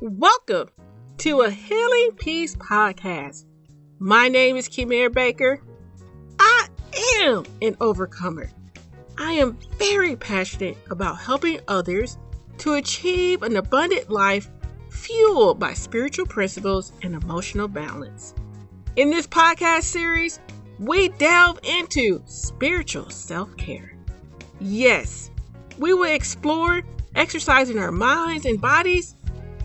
Welcome to a Healing Peace podcast. My name is Kimere Baker. I am an overcomer. I am very passionate about helping others to achieve an abundant life fueled by spiritual principles and emotional balance. In this podcast series, we delve into spiritual self-care. Yes, we will explore exercising our minds and bodies,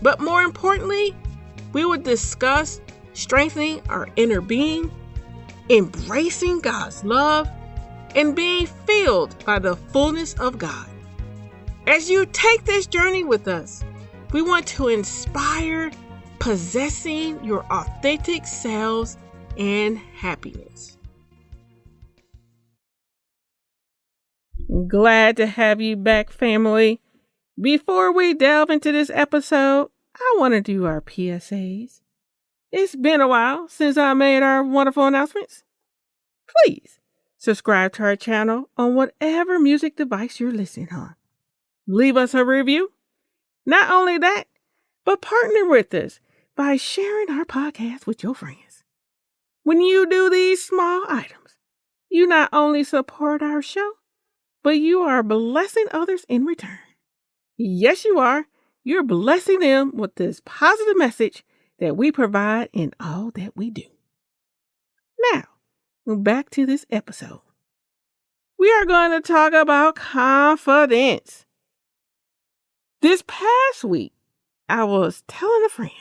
but more importantly, we will discuss strengthening our inner being, embracing God's love, and being filled by the fullness of God. As you take this journey with us, we want to inspire possessing your authentic selves and happiness. Glad to have you back, family. Before we delve into this episode, I want to do our PSAs. It's been a while since I made our wonderful announcements. Please subscribe to our channel on whatever music device you're listening on. Leave us a review. Not only that, but partner with us by sharing our podcast with your friends. When you do these small items, you not only support our show, but you are blessing others in return. Yes, you are. You're blessing them with this positive message that we provide in all that we do. Now, back to this episode. We are going to talk about confidence. This past week, I was telling a friend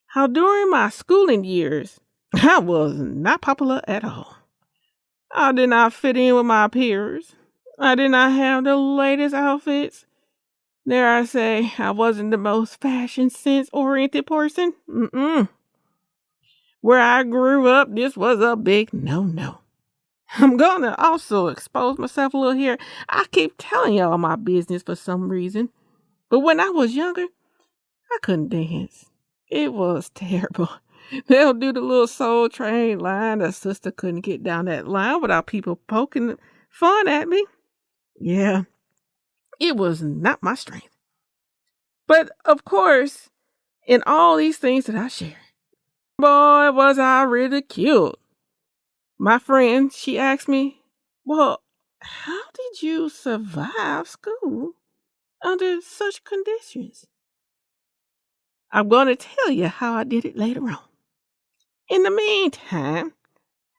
how during my schooling years, I was not popular at all. I did not fit in with my peers. I did not have the latest outfits. Dare I say, I wasn't the most fashion sense-oriented person. Where I grew up, this was a big no-no. I'm gonna also expose myself a little here. I keep telling y'all my business for some reason. But when I was younger, I couldn't dance. It was terrible. They'll do the little Soul Train line. The sister couldn't get down that line without people poking fun at me. Yeah, it was not my strength. But of course, in all these things that I share, boy, was I ridiculed. My friend, she asked me, well, how did you survive school under such conditions? I'm going to tell you how I did it later on. In the meantime,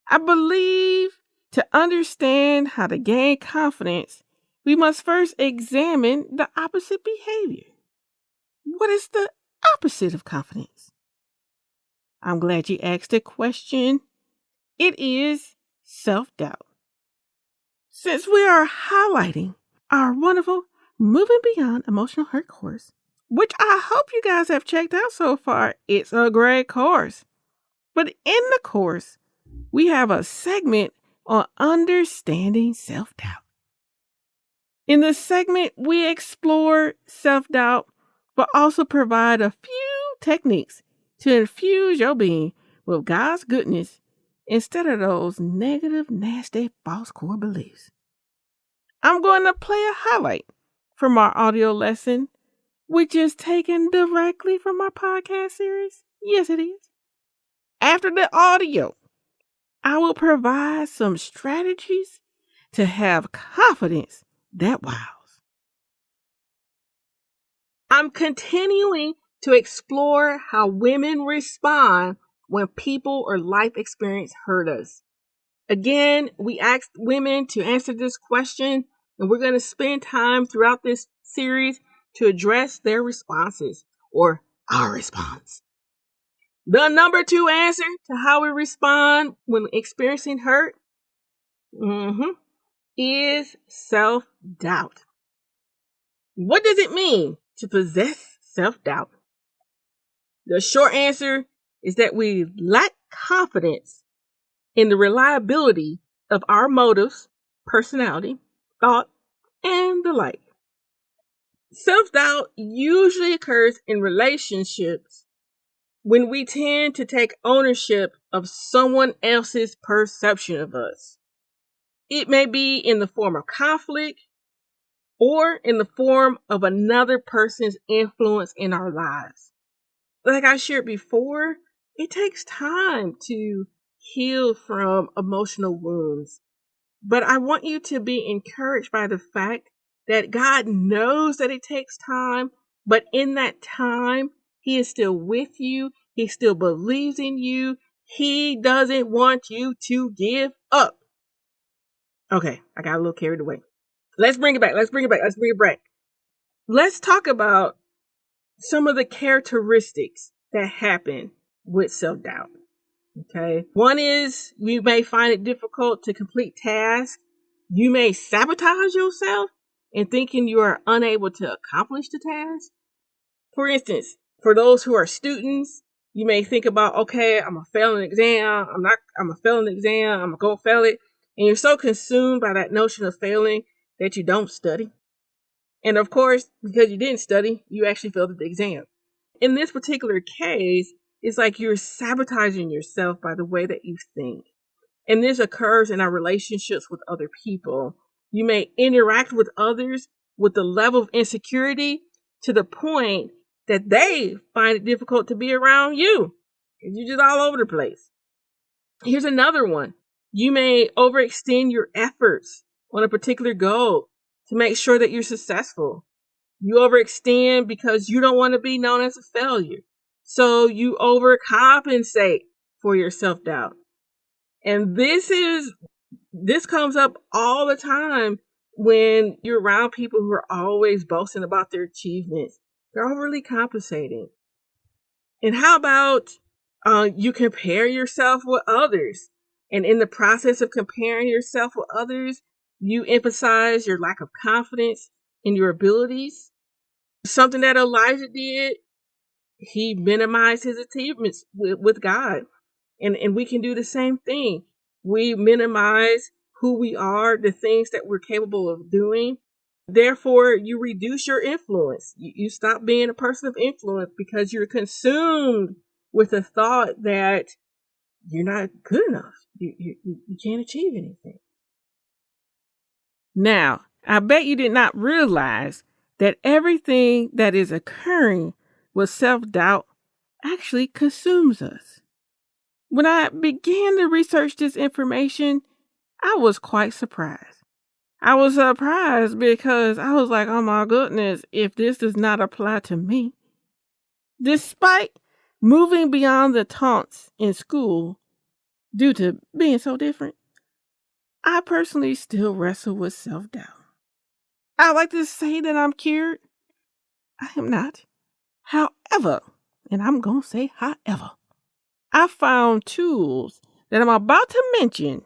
I believe to understand how to gain confidence, we must first examine the opposite behavior. What is the opposite of confidence? I'm glad you asked the question. It is self-doubt. Since we are highlighting our wonderful Moving Beyond Emotional Hurt course, which I hope you guys have checked out so far, it's a great course. But in the course, we have a segment on understanding self-doubt. In this segment, we explore self-doubt, but also provide a few techniques to infuse your being with God's goodness instead of those negative, nasty, false core beliefs. I'm going to play a highlight from our audio lesson, which is taken directly from our podcast series. Yes, it is. After the audio, I will provide some strategies to have confidence that wows. I'm continuing to explore how women respond when people or life experience hurt us. Again, we asked women to answer this question, and we're going to spend time throughout this series to address their responses, or our response. The number 2 answer to how we respond when experiencing hurt is self-doubt. What does it mean to possess self-doubt? The short answer is that we lack confidence in the reliability of our motives, personality, thought, and the like. Self-doubt usually occurs in relationships when we tend to take ownership of someone else's perception of us. It may be in the form of conflict or in the form of another person's influence in our lives. like I shared before, it takes time to heal from emotional wounds. But I want you to be encouraged by the fact that God knows that it takes time, but in that time, He is still with you. He still believes in you. He doesn't want you to give up. Okay, I got a little carried away. Let's bring it back. Let's talk about some of the characteristics that happen with self doubt. Okay. One is you may find it difficult to complete tasks. You may sabotage yourself in thinking you are unable to accomplish the task. For instance, for those who are students, you may think about, okay, I'm gonna fail an exam. I'm gonna fail an exam. I'm gonna go fail it. And you're so consumed by that notion of failing that you don't study. And of course, because you didn't study, you actually failed the exam. In this particular case, it's like you're sabotaging yourself by the way that you think. And this occurs in our relationships with other people. You may interact with others with the level of insecurity to the point that they find it difficult to be around you. You're just all over the place. Here's another one. You may overextend your efforts on a particular goal to make sure that you're successful. You overextend because you don't want to be known as a failure. So you overcompensate for your self-doubt. And this comes up all the time when you're around people who are always boasting about their achievements. They're overly compensating. And how about you compare yourself with others? And in the process of comparing yourself with others, you emphasize your lack of confidence in your abilities. Something that Elijah did, he minimized his achievements with God. And we can do the same thing. We minimize who we are, the things that we're capable of doing. Therefore, you reduce your influence. You stop being a person of influence because you're consumed with the thought that you're not good enough. You can't achieve anything. Now, I bet you did not realize that everything that is occurring with self-doubt actually consumes us. When I began to research this information, I was quite surprised. I was surprised because I was like, oh my goodness, if this does not apply to me. Despite moving beyond the taunts in school due to being so different, I personally still wrestle with self-doubt. I like to say that I'm cured. I am not. However, and I'm going to say however, I found tools that I'm about to mention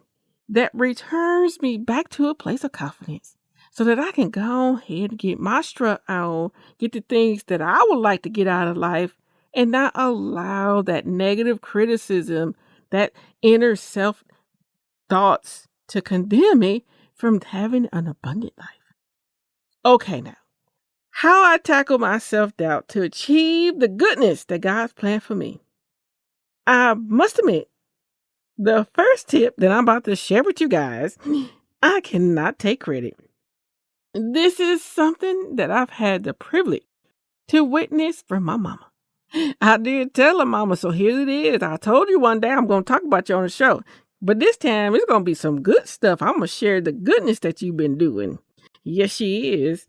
that returns me back to a place of confidence so that I can go ahead and get my strut on, get the things that I would like to get out of life, and not allow that negative criticism, that inner self thoughts to condemn me from having an abundant life. Okay, now, how I tackle my self-doubt to achieve the goodness that God's planned for me. I must admit, the first tip that I'm about to share with you guys, I cannot take credit. This is something that I've had the privilege to witness from my mama. I did tell her mama, so here it is. I told you one day I'm going to talk about you on the show. But this time it's going to be some good stuff. I'm going to share the goodness that you've been doing. Yes, she is.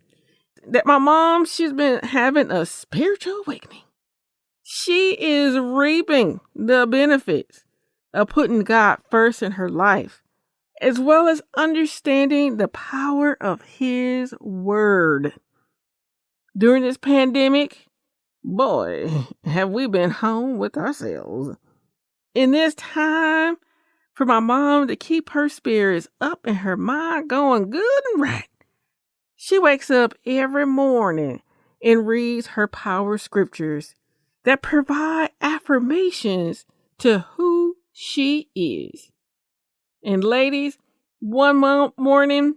That my mom, she's been having a spiritual awakening. She is reaping the benefits of putting God first in her life, as well as understanding the power of His Word. During this pandemic, boy, have we been home with ourselves. In this time, for my mom to keep her spirits up and her mind going good and right, she wakes up every morning and reads her power scriptures that provide affirmations to who she is. And ladies, one morning,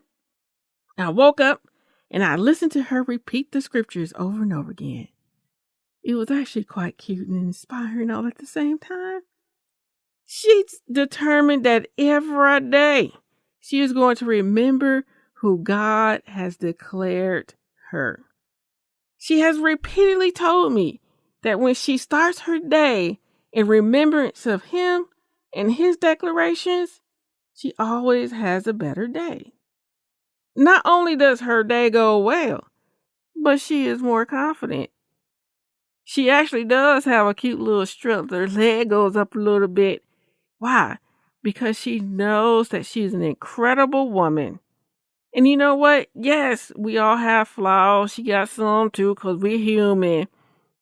I woke up and I listened to her repeat the scriptures over and over again. It was actually quite cute and inspiring all at the same time. She's determined that every day she is going to remember who God has declared her. She has repeatedly told me that when she starts her day in remembrance of him and his declarations, she always has a better day. Not only does her day go well, but she is more confident. She actually does have a cute little strut. Her leg goes up a little bit. Why? Because she knows that she's an incredible woman. And you know what? Yes, we all have flaws. She got some too, because we're human.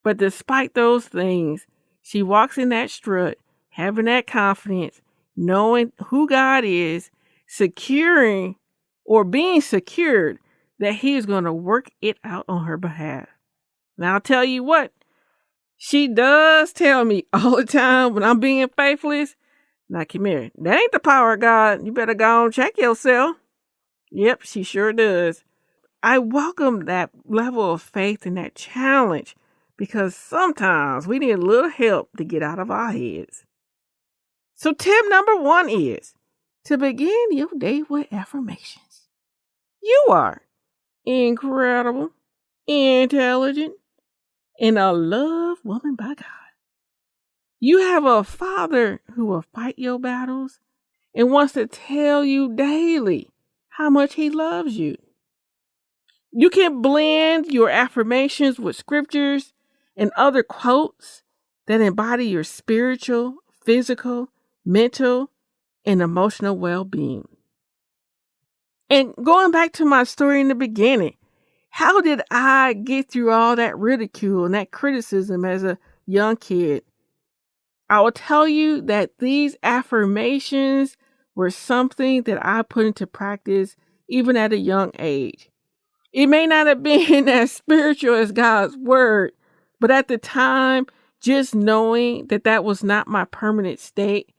But despite those things, she walks in that strut, having that confidence, knowing who God is, securing or being secured that He is going to work it out on her behalf. Now, I'll tell you what, she does tell me all the time when I'm being faithless, now, come here, that ain't the power of God. You better go and check yourself. Yep, she sure does. I welcome that level of faith and that challenge because sometimes we need a little help to get out of our heads. So tip number 1 is to begin your day with affirmations. You are incredible, intelligent, and a loved woman by God. You have a Father who will fight your battles and wants to tell you daily how much He loves you. You can blend your affirmations with scriptures and other quotes that embody your spiritual, physical, mental, and emotional well-being. And going back to my story in the beginning, how did I get through all that ridicule and that criticism as a young kid? I will tell you that these affirmations were something that I put into practice even at a young age. It may not have been as spiritual as God's word, but at the time, just knowing that that was not my permanent state,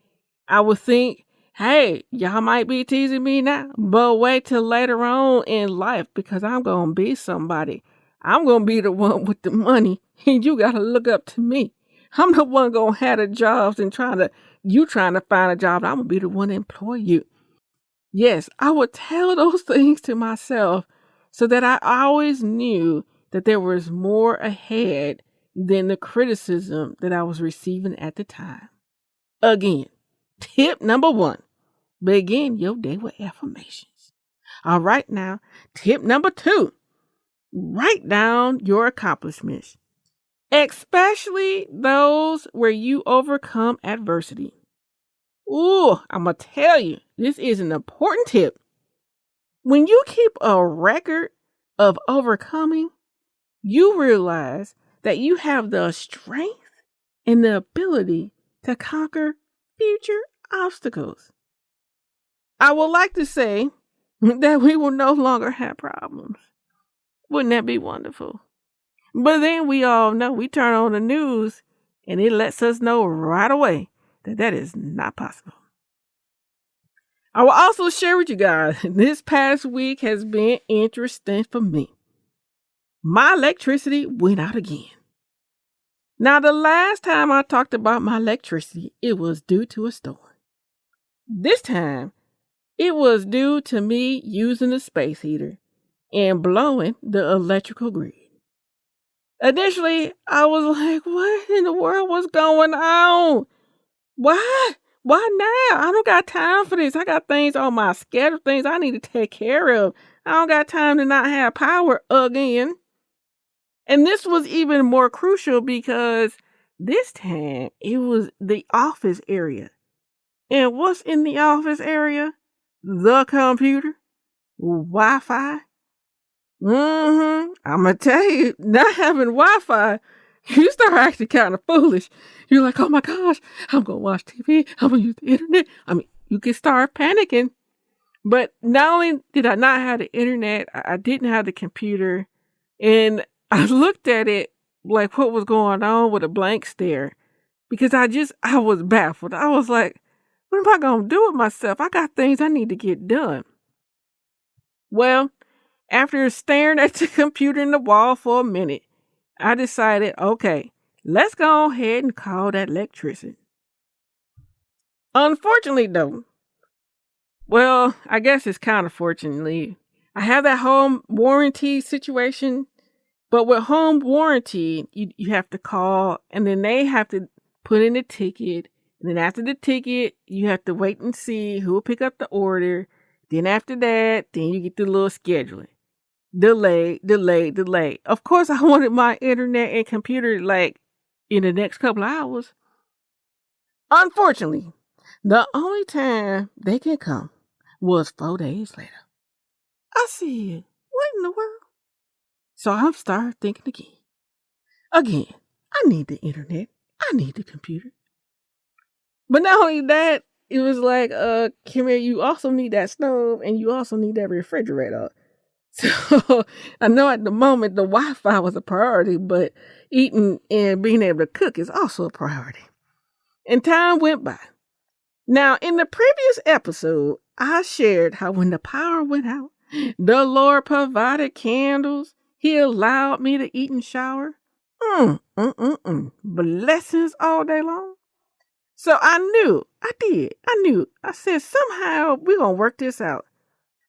I would think, hey, y'all might be teasing me now, but wait till later on in life because I'm going to be somebody. I'm going to be the one with the money, and you got to look up to me. I'm the one going to have the jobs and trying to find a job. I'm going to be the one to employ you. Yes, I would tell those things to myself so that I always knew that there was more ahead than the criticism that I was receiving at the time. Again, tip number 1, begin your day with affirmations. All right, now, tip number 2, write down your accomplishments, especially those where you overcome adversity. Ooh, I'm going to tell you, this is an important tip. When you keep a record of overcoming, you realize that you have the strength and the ability to conquer future obstacles. I would like to say that we will no longer have problems. Wouldn't that be wonderful? But then we all know, we turn on the news and it lets us know right away that that is not possible. I will also share with you guys, this past week has been interesting for me. My electricity went out again. Now, the last time I talked about my electricity, it was due to a storm. This time, it was due to me using a space heater and blowing the electrical grid. Initially, I was like, what in the world was going on? Why? Why now? I don't got time for this. I got things on my schedule, things I need to take care of. I don't got time to not have power again. And this was even more crucial because this time it was the office area. And what's in the office area? The computer, Wi-Fi. I'm going to tell you, not having Wi-Fi, you start acting kind of foolish. You're like, oh my gosh, I'm going to watch TV. I'm going to use the internet. I mean, you can start panicking. But not only did I not have the internet, I didn't have the computer. And I looked at it like what was going on with a blank stare. Because I was baffled. I was like, what am I going to do with myself? I got things I need to get done. Well, after staring at the computer and the wall for a minute, I decided, okay, let's go ahead and call that electrician. Unfortunately, though, well, I guess it's kind of fortunately, I have that home warranty situation, But with home warranty, you have to call, and then they have to put in a ticket. And then after the ticket, you have to wait and see who will pick up the order. Then after that, then you get the little scheduling. Delay. Of course, I wanted my internet and computer like in the next couple of hours. Unfortunately, the only time they can come was 4 days later. I said, what in the world? So I started thinking again. I need the internet. I need the computer. But not only that, it was like, Kimmy, you also need that stove and you also need that refrigerator. So I know at the moment the Wi-Fi was a priority, but eating and being able to cook is also a priority. And time went by. Now, in the previous episode, I shared how when the power went out, the Lord provided candles. He allowed me to eat and shower. Blessings all day long. So I knew. I said, somehow we're going to work this out.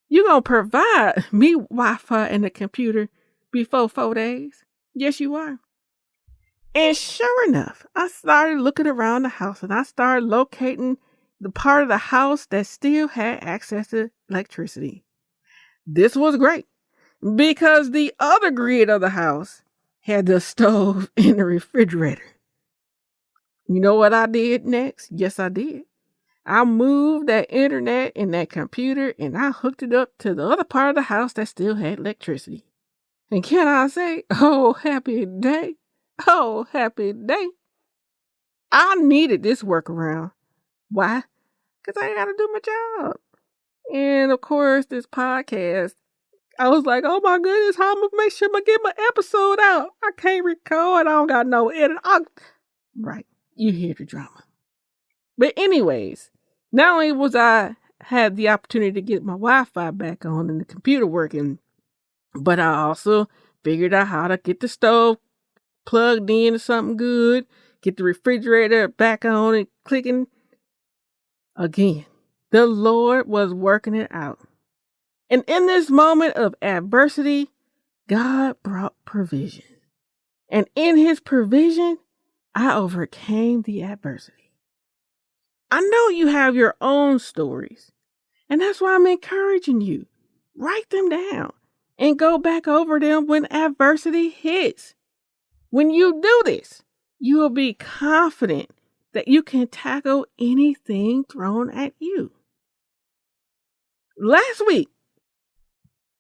You're going to provide me Wi-Fi and the computer before 4 days? Yes, you are. And sure enough, I started looking around the house and I started locating the part of the house that still had access to electricity. This was great because the other grid of the house had the stove and the refrigerator. You know what I did next? Yes, I did. I moved that internet and that computer and I hooked it up to the other part of the house that still had electricity. And can I say, oh, happy day. Oh, happy day. I needed this workaround. Why? Because I got to do my job. And of course, this podcast, I was like, oh my goodness, how am I going to make sure I get my episode out? I can't record. I don't got no edit. Right. You hear the drama. But anyways, not only was I had the opportunity to get my Wi-Fi back on and the computer working, but I also figured out how to get the stove plugged in to something good, get the refrigerator back on and clicking. Again, the Lord was working it out. And in this moment of adversity, God brought provision. And in his provision, I overcame the adversity. I know you have your own stories, and that's why I'm encouraging you. Write them down and go back over them when adversity hits. When you do this, you will be confident that you can tackle anything thrown at you. Last week,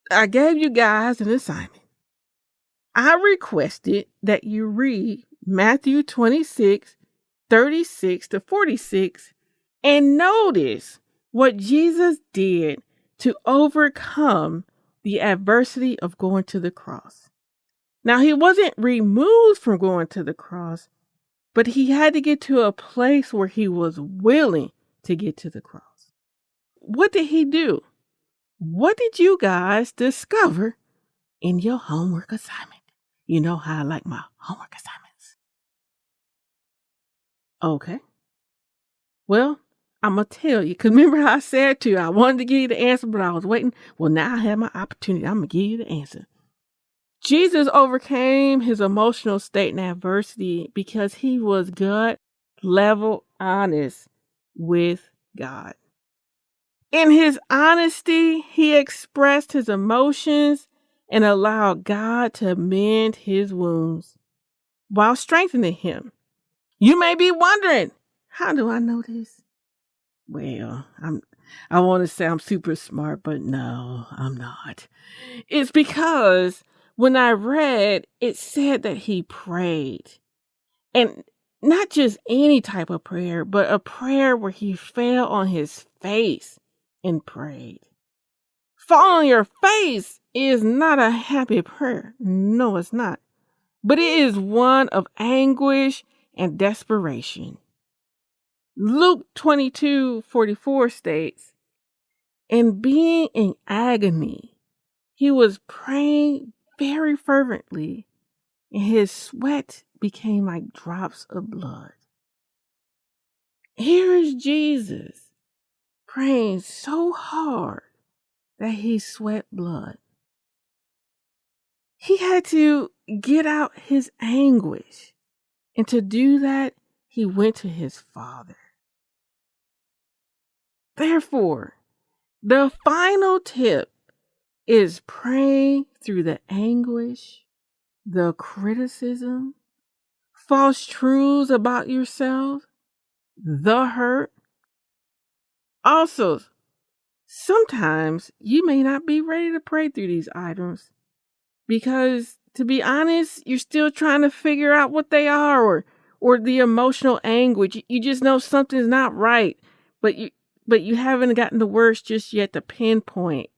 I gave you guys an assignment. I requested that you read Matthew 26, 36 to 46 and notice what Jesus did to overcome the adversity of going to the cross. Now, he wasn't removed from going to the cross, but he had to get to a place where he was willing to get to the cross. What did he do? What did you guys discover in your homework assignment? You know how I like my homework assignments. Okay. Well, I'm going to tell you, because remember how I said to you, I wanted to give you the answer, but I was waiting. Well, now I have my opportunity. I'm going to give you the answer. Jesus overcame his emotional state and adversity because he was gut level honest with God. In his honesty, he expressed his emotions and allowed God to mend his wounds while strengthening him. You may be wondering, how do I know this? Well, I want to say I'm super smart, but no, I'm not. It's because when I read, it said that he prayed. And not just any type of prayer, but a prayer where he fell on his face and prayed. Fall on your face is not a happy prayer. No, it's not. But it is one of anguish and desperation. Luke 22:44 states, and being in agony, he was praying very fervently, and his sweat became like drops of blood. Here is Jesus praying so hard that he sweat blood. He had to get out his anguish. And to do that, he went to his Father. Therefore, the final tip is praying through the anguish, the criticism, false truths about yourself, the hurt. Also, sometimes you may not be ready to pray through these items because, to be honest, you're still trying to figure out what they are, or the emotional anguish. You just know something's not right, but you haven't gotten the words just yet to pinpoint.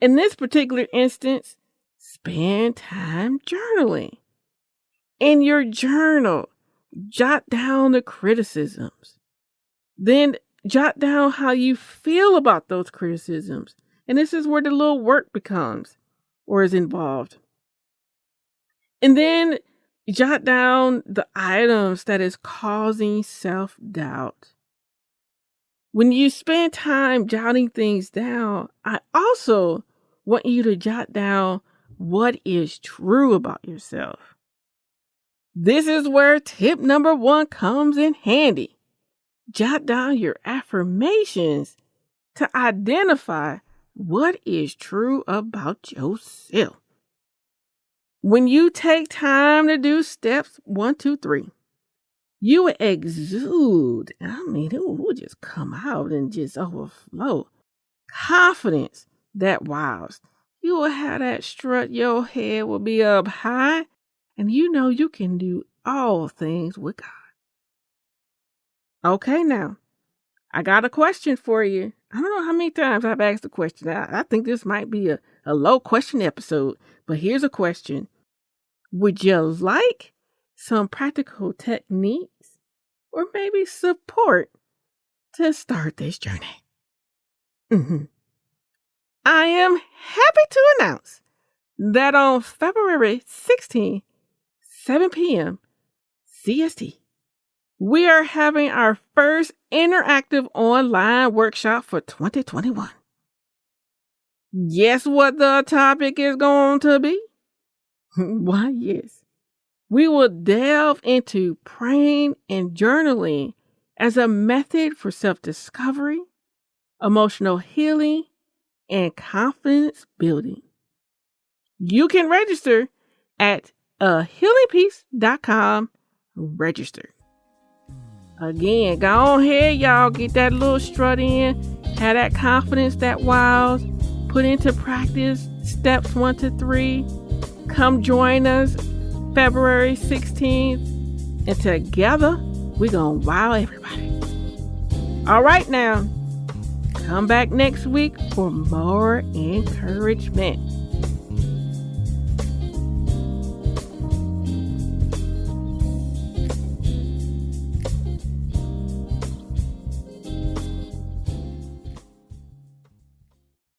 In this particular instance, spend time journaling. In your journal, jot down the criticisms. Then jot down how you feel about those criticisms. And this is where the little work becomes or is involved. And then jot down the items that is causing self-doubt. When you spend time jotting things down, I also want you to jot down what is true about yourself. This is where tip number 1 comes in handy. Jot down your affirmations to identify what is true about yourself. When you take time to do steps 1, 2, 3, you will exude, it will just come out and just overflow. Confidence that wows. You will have that strut, your head will be up high, and you know you can do all things with God. Okay, now, I got a question for you. I don't know how many times I've asked the question. I think this might be a low question episode, but here's a question. Would you like some practical techniques or maybe support to start this journey? I am happy to announce that on February 16th, 7 p.m. CST, we are having our first interactive online workshop for 2021. Guess what the topic is going to be? Why, yes. We will delve into praying and journaling as a method for self-discovery, emotional healing, and confidence building. You can register at healingpeace.com. Register. Again, go ahead, y'all. Get that little strut in. Have that confidence that wows. Put into practice steps 1 to 3. Come join us February 16th. And together, we're going to wow everybody. All right, now. Come back next week for more encouragement.